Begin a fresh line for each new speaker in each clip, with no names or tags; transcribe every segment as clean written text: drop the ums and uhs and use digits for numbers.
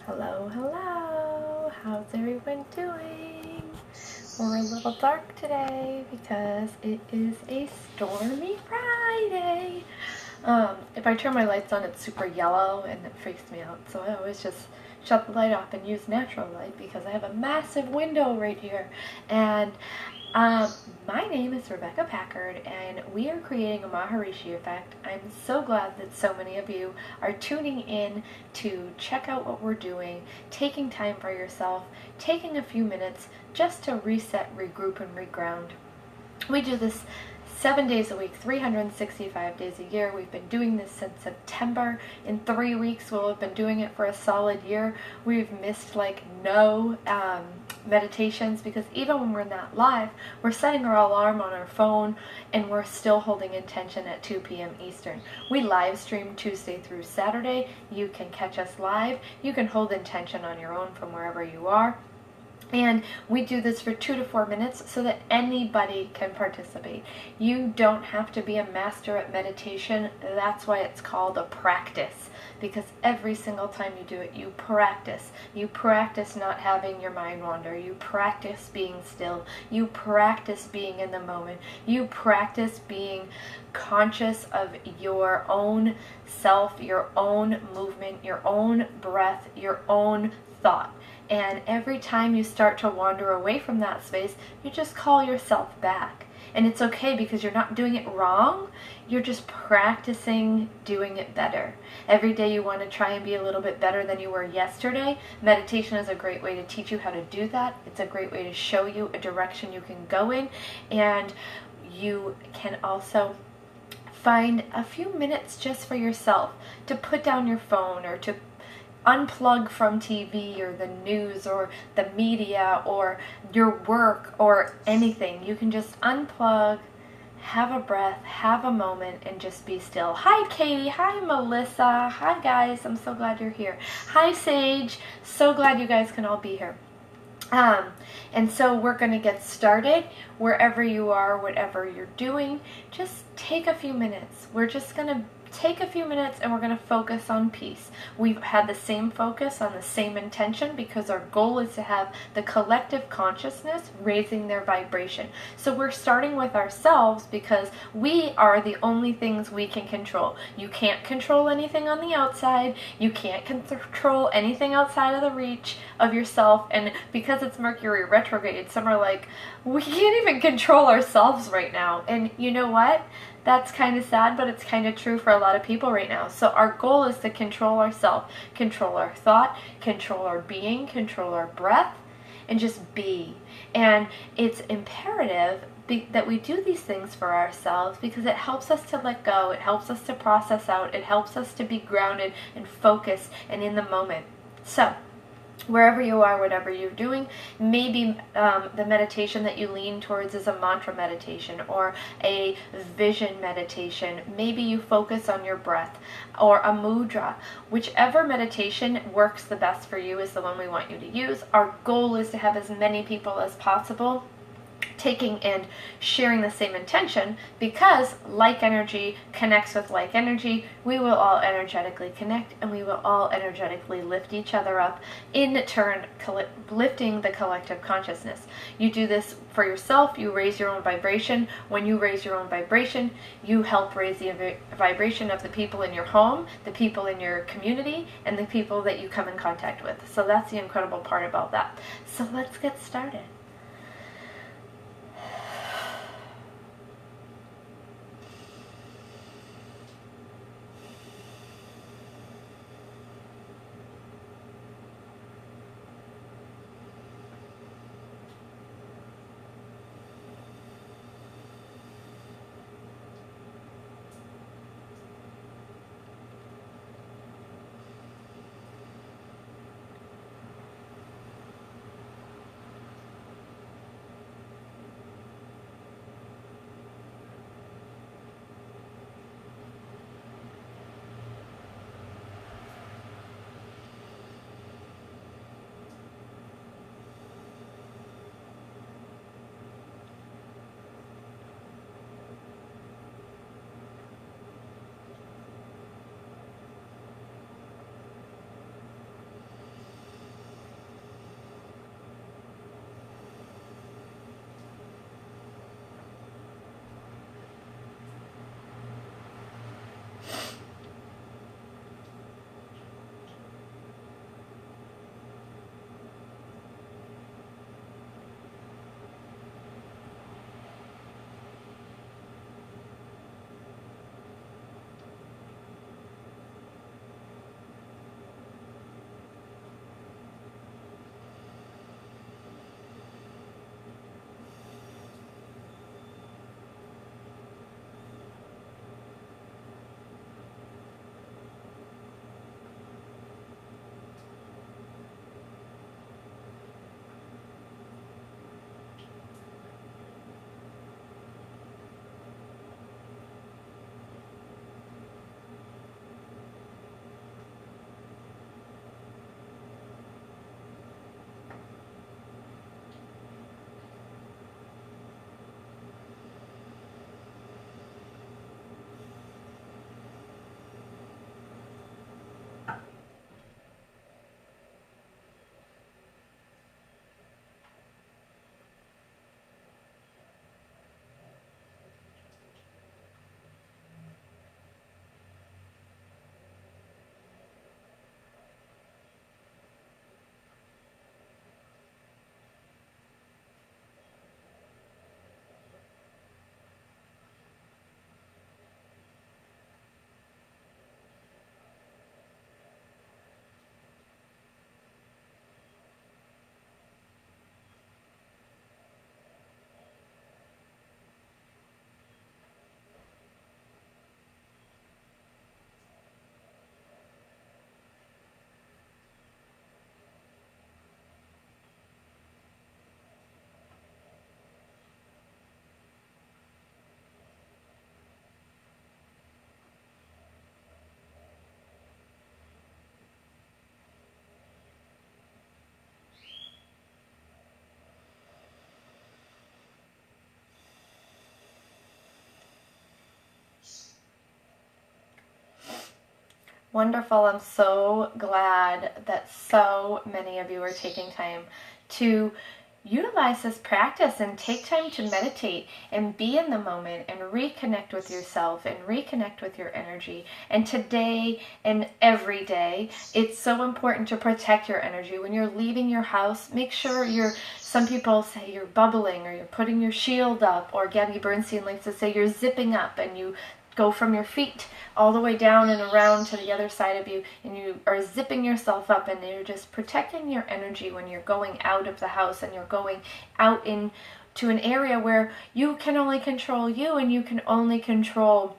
Hello, hello. How's everyone doing? We're a little dark today because it is a stormy Friday. If I turn my lights on, it's super yellow and it freaks me out. So I always just shut the light off and use natural light because I have a massive window right here. And um, my name is Rebecca Packard, and we are creating a Maharishi effect. I'm so glad that so many of you are tuning in to check out what we're doing, taking time for yourself, taking a few minutes just to reset, regroup, and reground. We do this 7 days a week, 365 days a year. We've been doing this since September. In 3 weeks, we'll have been doing it for a solid year. We've missed like no meditations because even when we're not live, we're setting our alarm on our phone and we're still holding intention at 2 p.m. Eastern. We live stream Tuesday through Saturday. You can catch us live. You can hold intention on your own from wherever you are. And we do this for 2 to 4 minutes so that anybody can participate. You don't have to be a master at meditation. That's why it's called a practice. Because every single time you do it, you practice. You practice not having your mind wander. You practice being still. You practice being in the moment. You practice being conscious of your own self, your own movement, your own breath, your own thought. And every time you start to wander away from that space, you just call yourself back. And it's okay because you're not doing it wrong. You're just practicing doing it better. Every day you want to try and be a little bit better than you were yesterday. Meditation is a great way to teach you how to do that. It's a great way to show you a direction you can go in. And you can also find a few minutes just for yourself to put down your phone or to unplug from TV or the news or the media or your work or anything. You can just unplug, have a breath, have a moment, and just be still. Hi, Katie. Hi, Melissa. Hi, guys. I'm so glad you're here. Hi, Sage. So glad you guys can all be here. And so we're going to get started. Wherever you are, whatever you're doing, just take a few minutes. We're just going to take a few minutes and we're going to focus on peace. We've had the same focus on the same intention because our goal is to have the collective consciousness raising their vibration. So we're starting with ourselves because we are the only things we can control. You can't control anything on the outside. You can't control anything outside of the reach of yourself. And because it's Mercury retrograde, some are like, we can't even control ourselves right now. And you know what? That's kind of sad, but it's kind of true for a lot of people right now. So our goal is to control ourselves, control our thought, control our being, control our breath, and just be. And it's imperative that we do these things for ourselves because it helps us to let go, it helps us to process out, it helps us to be grounded and focused and in the moment. So wherever you are, whatever you're doing, maybe the meditation that you lean towards is a mantra meditation or a vision meditation. Maybe you focus on your breath or a mudra. Whichever meditation works the best for you is the one we want you to use. Our goal is to have as many people as possible taking and sharing the same intention because like energy connects with like energy. We will all energetically connect and we will all energetically lift each other up, in turn lifting the collective consciousness. You do this for yourself, you raise your own vibration. When you raise your own vibration, you help raise the vibration of the people in your home, the people in your community, and the people that you come in contact with. So that's the incredible part about that. So let's get started. Wonderful. I'm so glad that so many of you are taking time to utilize this practice and take time to meditate and be in the moment and reconnect with yourself and reconnect with your energy. And today and every day, it's so important to protect your energy. When you're leaving your house, make sure some people say you're bubbling, or you're putting your shield up, or Gabby Bernstein likes to say you're zipping up, and you go from your feet all the way down and around to the other side of you, and you are zipping yourself up, and you're just protecting your energy when you're going out of the house and you're going out into an area where you can only control you, and you can only control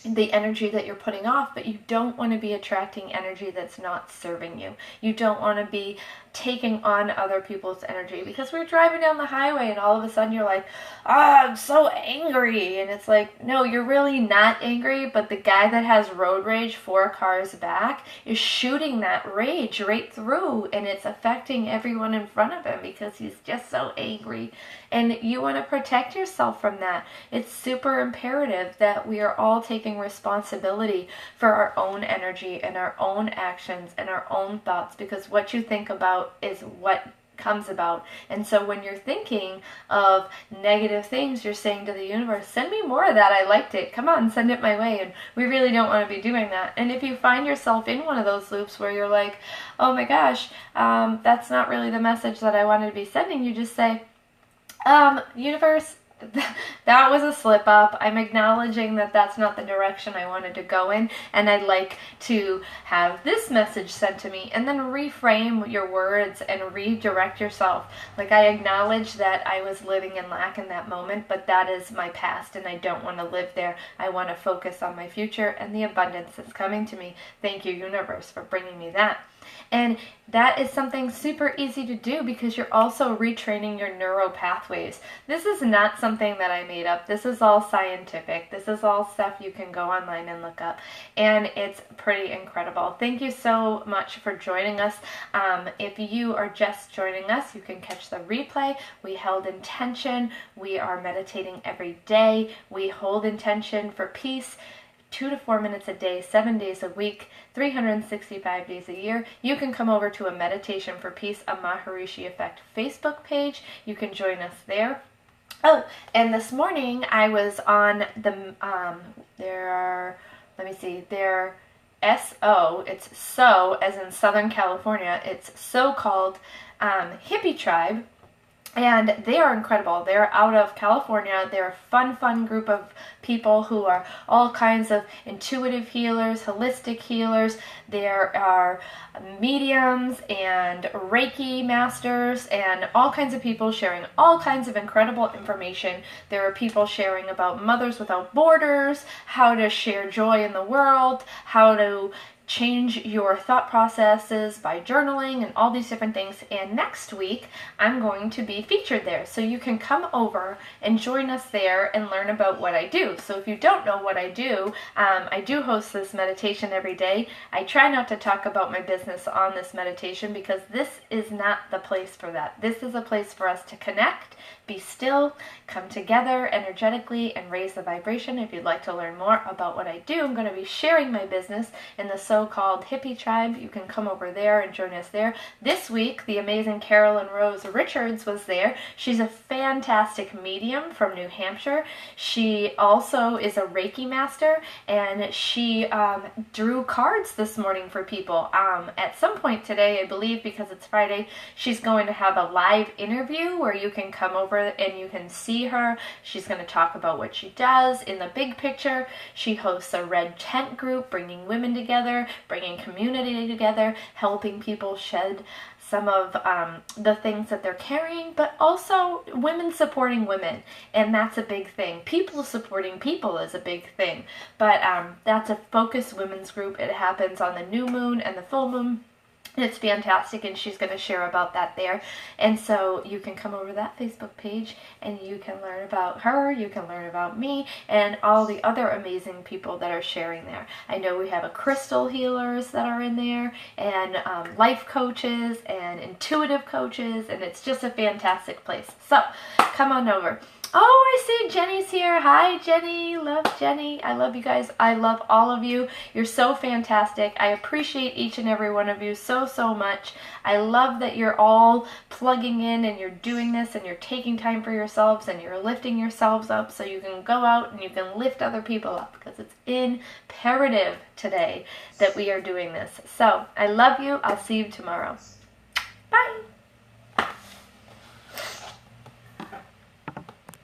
the energy that you're putting off. But you don't want to be attracting energy that's not serving you. You don't want to be taking on other people's energy, because we're driving down the highway and all of a sudden you're like, I'm so angry, and it's like, no, you're really not angry, but the guy that has road rage 4 cars back is shooting that rage right through, and it's affecting everyone in front of him because he's just so angry. And you want to protect yourself from that. It's super imperative that we are all taking responsibility for our own energy and our own actions and our own thoughts, because what you think about is what comes about. And so when you're thinking of negative things, you're saying to the universe, send me more of that. I liked it. Come on, send it my way. And we really don't want to be doing that. And if you find yourself in one of those loops where you're like, oh my gosh, that's not really the message that I wanted to be sending, you just say, universe, that was a slip up. I'm acknowledging that that's not the direction I wanted to go in, and I'd like to have this message sent to me. And then reframe your words and redirect yourself. Like, I acknowledge that I was living in lack in that moment, but that is my past and I don't want to live there. I want to focus on my future and the abundance that's coming to me. Thank you, universe, for bringing me that. And that is something super easy to do, because you're also retraining your neural pathways. This is not something that I made up. This is all scientific. This is all stuff you can go online and look up. And it's pretty incredible. Thank you so much for joining us. If you are just joining us, you can catch the replay. We held intention. We are meditating every day. We hold intention for peace 2 to 4 minutes a day, 7 days a week, 365 days a year. You can come over to a Meditation for Peace, a Maharishi Effect Facebook page. You can join us there. Oh, and this morning I was on the, it's so, as in Southern California, it's so-called hippie tribe. And they are incredible. They're out of California. They're a fun group of people who are all kinds of intuitive healers, holistic healers. There are mediums and Reiki masters and all kinds of people sharing all kinds of incredible information. There are people sharing about Mothers Without Borders, how to share joy in the world, how to change your thought processes by journaling, and all these different things. And next week I'm going to be featured there, so you can come over and join us there and learn about what I do. So if you don't know what I do host this meditation every day. I try not to talk about my business on this meditation, because this is not the place for that. This is a place for us to connect, be still, come together energetically, and raise the vibration. If you'd like to learn more about what I do, I'm going to be sharing my business in the so-called hippie tribe. You can come over there and join us there. This week, the amazing Carolyn Rose Richards was there. She's a fantastic medium from New Hampshire. She also is a Reiki master, and she drew cards this morning for people. At some point today, I believe, because it's Friday, she's going to have a live interview where you can come over and you can see her. She's going to talk about what she does in the big picture. She hosts a red tent group, bringing women together, bringing community together, helping people shed some of the things that they're carrying, but also women supporting women. And that's a big thing. People supporting people is a big thing. But that's a focused women's group. It happens on the new moon and the full moon. It's fantastic, and she's going to share about that there. And so you can come over to that Facebook page and you can learn about her, you can learn about me, and all the other amazing people that are sharing there. I know we have a crystal healers that are in there, and life coaches and intuitive coaches, and it's just a fantastic place. So come on over. Oh, I see Jenny's here. Hi, Jenny. Love Jenny. I love you guys. I love all of you. You're so fantastic. I appreciate each and every one of you so, so much. I love that you're all plugging in and you're doing this and you're taking time for yourselves and you're lifting yourselves up so you can go out and you can lift other people up, because it's imperative today that we are doing this. So I love you. I'll see you tomorrow. Bye.